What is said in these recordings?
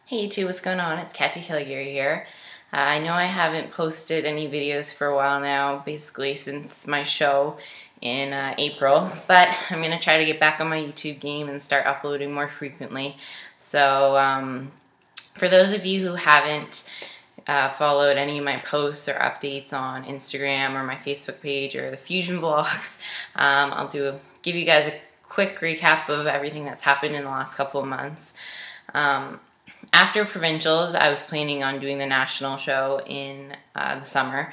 Hey YouTube, what's going on? It's Katia Callegari here. I know I haven't posted any videos for a while now, basically since my show in April, but I'm going to try to get back on my YouTube game and start uploading more frequently. So for those of you who haven't followed any of my posts or updates on Instagram or my Facebook page or the Fusion vlogs, I'll give you guys a quick recap of everything that's happened in the last couple of months. After provincials, I was planning on doing the national show in the summer,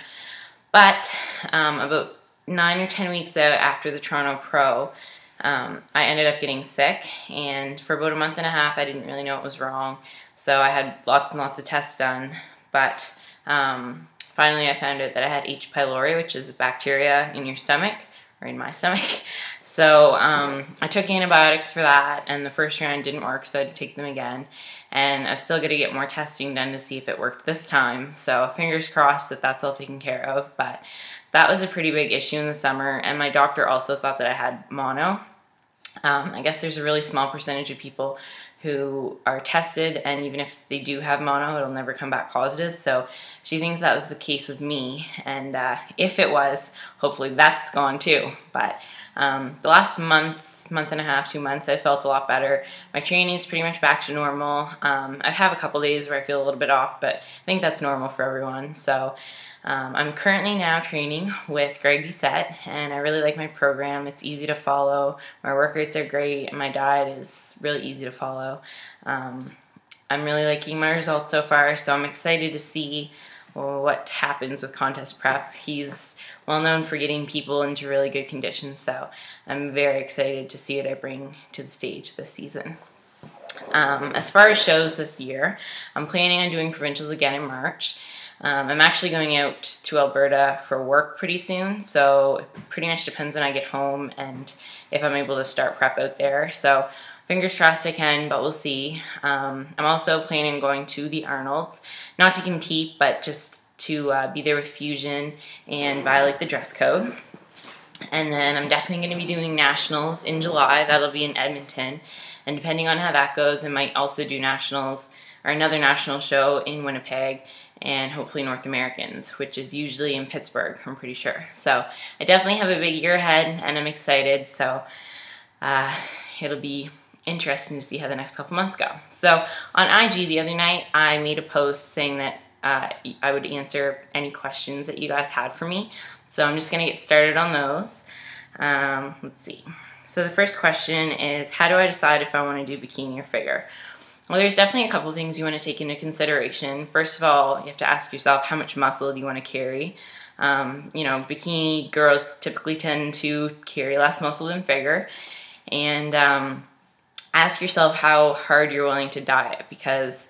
but about 9 or 10 weeks out after the Toronto Pro, I ended up getting sick, and for about a month and a half I didn't really know what was wrong, so I had lots and lots of tests done, but finally I found out that I had H. pylori, which is a bacteria in your stomach, or in my stomach. So I took antibiotics for that, and the first round didn't work, so I had to take them again. And I've still got to get more testing done to see if it worked this time. So fingers crossed that that's all taken care of. But that was a pretty big issue in the summer, and my doctor also thought that I had mono. I guess there's a really small percentage of people who are tested, and even if they do have mono, it'll never come back positive. So she thinks that was the case with me, and if it was, hopefully that's gone too. But the last month and a half, 2 months, I felt a lot better. My training is pretty much back to normal. I have a couple days where I feel a little bit off, but I think that's normal for everyone. So I'm currently now training with Greg Doucette, and I really like my program. It's easy to follow. My work rates are great, and my diet is really easy to follow. I'm really liking my results so far, so I'm excited to see what happens with contest prep. He's well known for getting people into really good conditions, so I'm very excited to see what I bring to the stage this season. As far as shows this year, I'm planning on doing provincials again in March. I'm actually going out to Alberta for work pretty soon, so it pretty much depends when I get home and if I'm able to start prep out there. So fingers crossed I can, but we'll see. I'm also planning on going to the Arnold's, not to compete, but just to be there with Fusion and violate the dress code. And then I'm definitely going to be doing nationals in July. That'll be in Edmonton, and depending on how that goes, I might also do nationals or another national show in Winnipeg, and hopefully North Americans, which is usually in Pittsburgh, I'm pretty sure. So I definitely have a big year ahead, and I'm excited. So it'll be interesting to see how the next couple months go. So on IG the other night, I made a post saying that I would answer any questions that you guys had for me. So I'm just gonna get started on those. Let's see. So the first question is, how do I decide if I want to do bikini or figure? Well, there's definitely a couple things you want to take into consideration. First of all, you have to ask yourself, how much muscle do you want to carry? You know, bikini girls typically tend to carry less muscle than figure. And ask yourself how hard you're willing to diet, because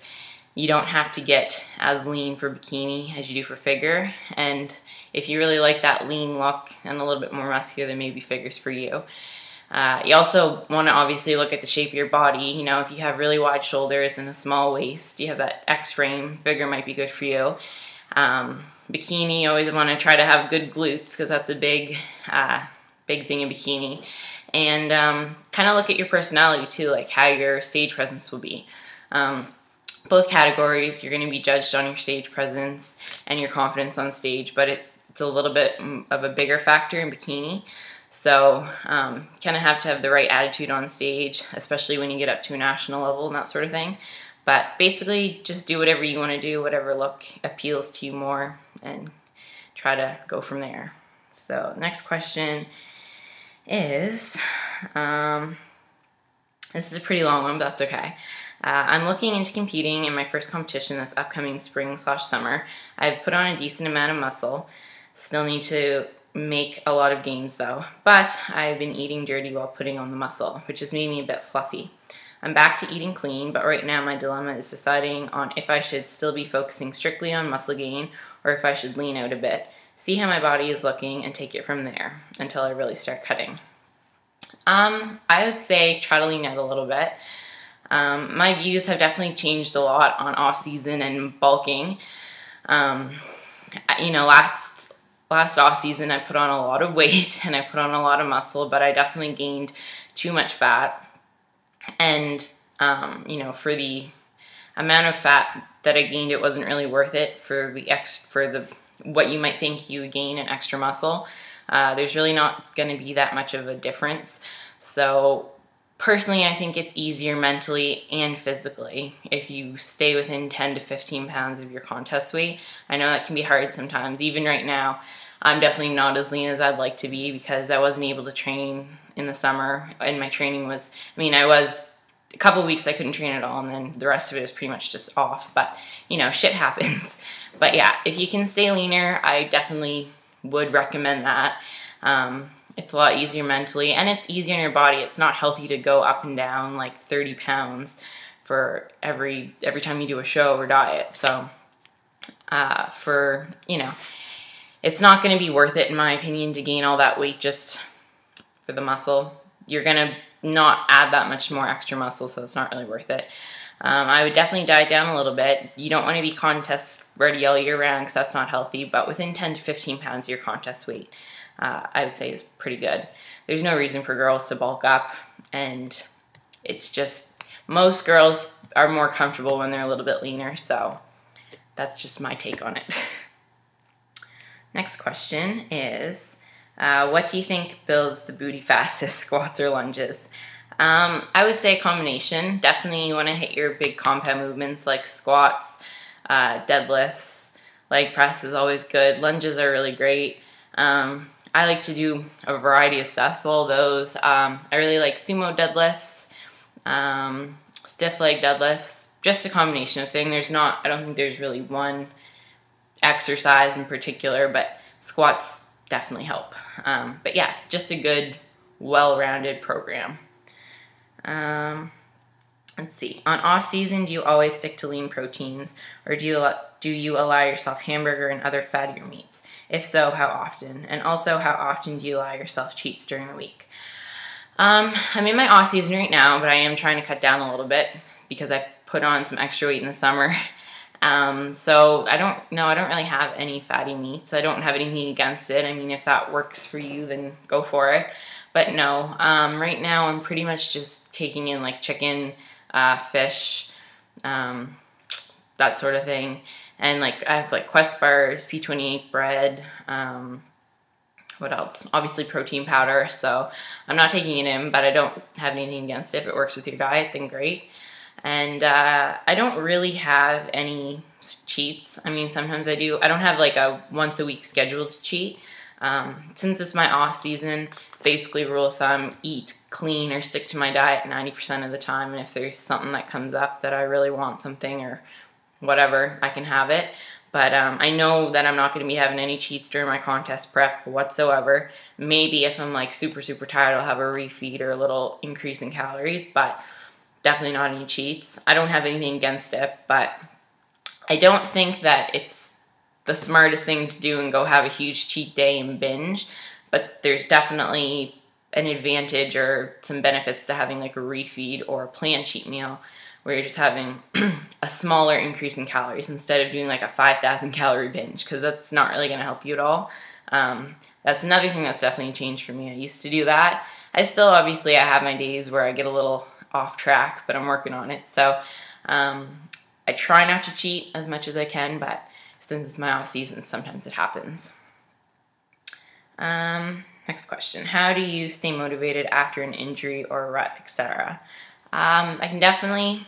you don't have to get as lean for bikini as you do for figure. And if you really like that lean look and a little bit more muscular, then maybe figure's for you. You also want to obviously look at the shape of your body. You know, if you have really wide shoulders and a small waist, you have that X frame, figure might be good for you. Bikini, you always want to try to have good glutes, because that's a big thing in bikini. And kind of look at your personality too, like how your stage presence will be. Both categories, you're going to be judged on your stage presence and your confidence on stage, but it's a little bit of a bigger factor in bikini. So kind of have to have the right attitude on stage, especially when you get up to a national level and that sort of thing. But basically, just do whatever you want to do, whatever look appeals to you more, and try to go from there. So next question is, this is a pretty long one, but that's okay. I'm looking into competing in my first competition this upcoming spring/summer. I've put on a decent amount of muscle. Still need to make a lot of gains though, but I've been eating dirty while putting on the muscle, which has made me a bit fluffy. I'm back to eating clean, but right now my dilemma is deciding on if I should still be focusing strictly on muscle gain or if I should lean out a bit, see how my body is looking, and take it from there until I really start cutting. I would say try to lean out a little bit. My views have definitely changed a lot on off-season and bulking. You know, last off-season I put on a lot of weight and I put on a lot of muscle, but I definitely gained too much fat. And, you know, for the amount of fat that I gained, it wasn't really worth it for what you might think you would gain in extra muscle. There's really not going to be that much of a difference. So personally, I think it's easier mentally and physically if you stay within 10 to 15 pounds of your contest weight. I know that can be hard sometimes. Even right now, I'm definitely not as lean as I'd like to be because I wasn't able to train in the summer, and my training was, I was a couple weeks I couldn't train at all, and then the rest of it was pretty much just off. But you know, shit happens. But yeah, if you can stay leaner, I definitely would recommend that. It's a lot easier mentally, and it's easier on your body. It's not healthy to go up and down like 30 pounds for every time you do a show or diet. So it's not going to be worth it, in my opinion, to gain all that weight just for the muscle. You're going to not add that much more extra muscle, so it's not really worth it. I would definitely diet down a little bit. You don't want to be contest ready all year round because that's not healthy, but within 10 to 15 pounds of your contest weight, I would say is pretty good. There's no reason for girls to bulk up, and it's just, most girls are more comfortable when they're a little bit leaner, so that's just my take on it. Next question is, what do you think builds the booty fastest, squats or lunges? I would say a combination. Definitely you want to hit your big compound movements like squats, deadlifts, leg press is always good. Lunges are really great. I like to do a variety of stuff, so all those. I really like sumo deadlifts, stiff leg deadlifts, just a combination of things. I don't think there's really one exercise in particular, but squats definitely help. But yeah, just a good, well-rounded program. Let's see. On off season, do you always stick to lean proteins, or do you allow yourself hamburger and other fattier meats? If so, how often? And also, how often do you allow yourself cheats during the week? I'm in my off season right now, but I am trying to cut down a little bit because I put on some extra weight in the summer. So I don't really have any fatty meats. I don't have anything against it. I mean, if that works for you, then go for it. But no, right now I'm pretty much just taking in like chicken, fish, that sort of thing. And like I have like Quest bars, P28 bread, what else? Obviously protein powder. So I'm not taking it in, but I don't have anything against it. If it works with your diet, then great. And I don't really have any cheats. I mean, sometimes I do. I don't have like a once a week schedule to cheat. Since it's my off season, basically rule of thumb, eat clean or stick to my diet 90% of the time. And if there's something that comes up that I really want something or whatever, I can have it. But I know that I'm not going to be having any cheats during my contest prep whatsoever. Maybe if I'm like super, super tired, I'll have a refeed or a little increase in calories, but definitely not any cheats. I don't have anything against it, but I don't think that it's the smartest thing to do and go have a huge cheat day and binge, but there's definitely an advantage or some benefits to having like a refeed or a planned cheat meal where you're just having a smaller increase in calories instead of doing like a 5,000 calorie binge, because that's not really going to help you at all. That's another thing that's definitely changed for me. I used to do that. I have my days where I get a little off track, but I'm working on it. So I try not to cheat as much as I can, but since it's my off season, sometimes it happens. Next question. How do you stay motivated after an injury or a rut, etc.? I can definitely,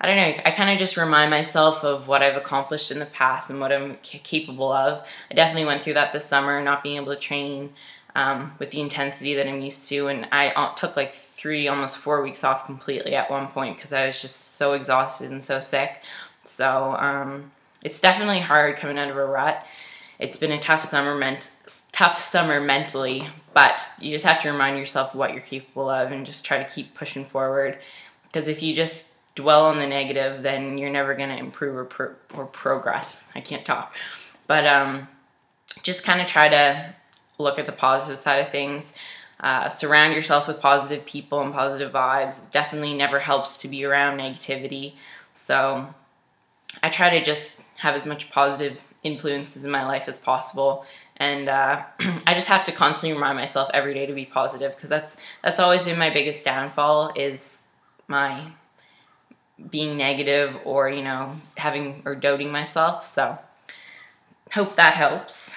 I don't know, I kind of just remind myself of what I've accomplished in the past and what I'm capable of. I definitely went through that this summer, not being able to train with the intensity that I'm used to, and I took like 3, almost 4 weeks off completely at one point because I was just so exhausted and so sick. So it's definitely hard coming out of a rut. It's been a tough summer mentally, but you just have to remind yourself what you're capable of and just try to keep pushing forward, because if you just dwell on the negative, then you're never going to improve or progress. I can't talk. But just kind of try to look at the positive side of things. Surround yourself with positive people and positive vibes. It definitely never helps to be around negativity. So I try to just have as much positive influences in my life as possible, and I just have to constantly remind myself every day to be positive, because that's always been my biggest downfall, is my being negative or, you know, having or doubting myself. So hope that helps.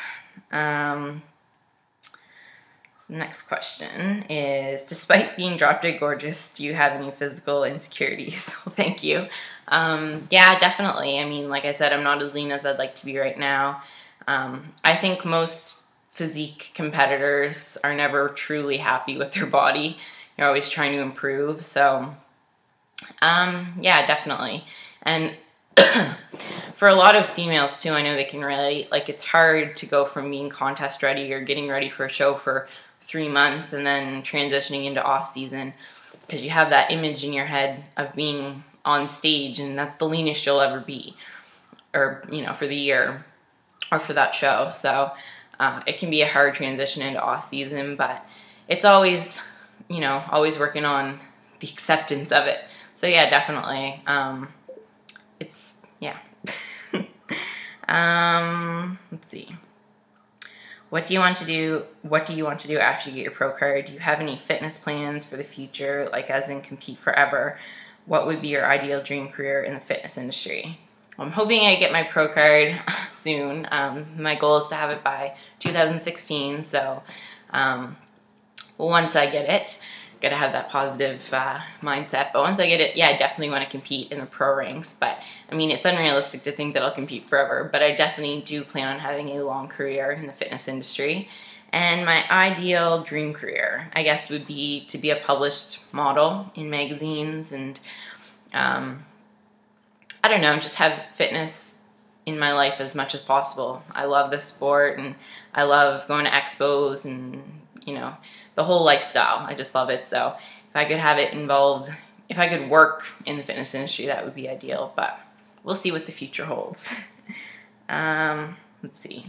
Next question is, despite being drop dead gorgeous, do you have any physical insecurities? Well, thank you. Yeah, definitely. I mean, like I said, I'm not as lean as I'd like to be right now. I think most physique competitors are never truly happy with their body. You're always trying to improve. So, yeah, definitely. And for a lot of females too, I know they can relate. Like, it's hard to go from being contest ready or getting ready for a show for 3 months and then transitioning into off season, because you have that image in your head of being on stage and that's the leanest you'll ever be, or, you know, for the year or for that show. So it can be a hard transition into off season, but it's always, you know, always working on the acceptance of it. So yeah, definitely. It's, yeah. Let's see. What do you want to do? What do you want to do after you get your pro card? Do you have any fitness plans for the future, like as in compete forever? What would be your ideal dream career in the fitness industry? Well, I'm hoping I get my pro card soon. My goal is to have it by 2016. So once I get it, gotta have that positive mindset. But once I get it, yeah, I definitely want to compete in the pro ranks. But I mean, it's unrealistic to think that I'll compete forever, but I definitely do plan on having a long career in the fitness industry. And my ideal dream career, I guess, would be to be a published model in magazines and I don't know, just have fitness in my life as much as possible. I love this sport and I love going to expos and, you know, the whole lifestyle. I just love it. So if I could have it involved, if I could work in the fitness industry, that would be ideal, but we'll see what the future holds. Let's see.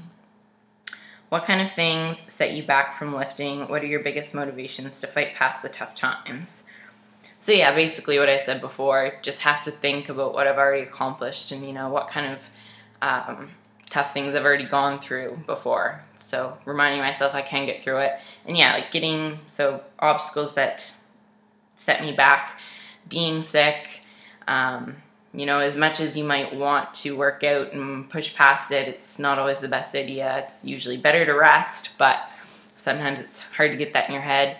What kind of things set you back from lifting? What are your biggest motivations to fight past the tough times? So yeah, basically what I said before, just have to think about what I've already accomplished and, you know, what kind of tough things I've already gone through before. So reminding myself I can get through it. And yeah, like obstacles that set me back, being sick, you know, as much as you might want to work out and push past it, it's not always the best idea. It's usually better to rest, but sometimes it's hard to get that in your head.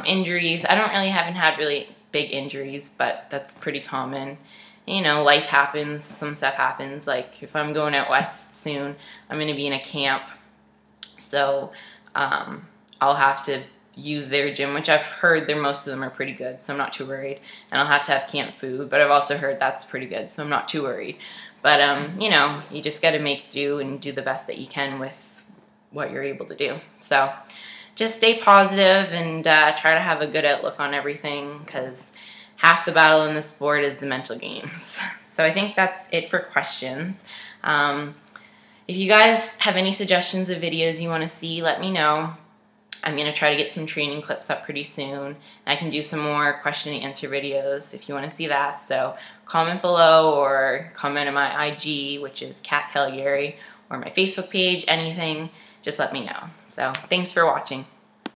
Injuries, I haven't had really big injuries, but that's pretty common. You know, life happens, some stuff happens. Like if I'm going out west soon, I'm going to be in a camp. So I'll have to use their gym, which I've heard most of them are pretty good, so I'm not too worried. And I'll have to have camp food, but I've also heard that's pretty good, so I'm not too worried. But, you know, you just got to make do and do the best that you can with what you're able to do. So just stay positive and try to have a good outlook on everything, because half the battle in the sport is the mental games. So I think that's it for questions. If you guys have any suggestions of videos you want to see, let me know. I'm going to try to get some training clips up pretty soon. I can do some more question and answer videos if you want to see that. So comment below or comment on my IG, which is Katia Callegari, or my Facebook page, anything. Just let me know. So thanks for watching.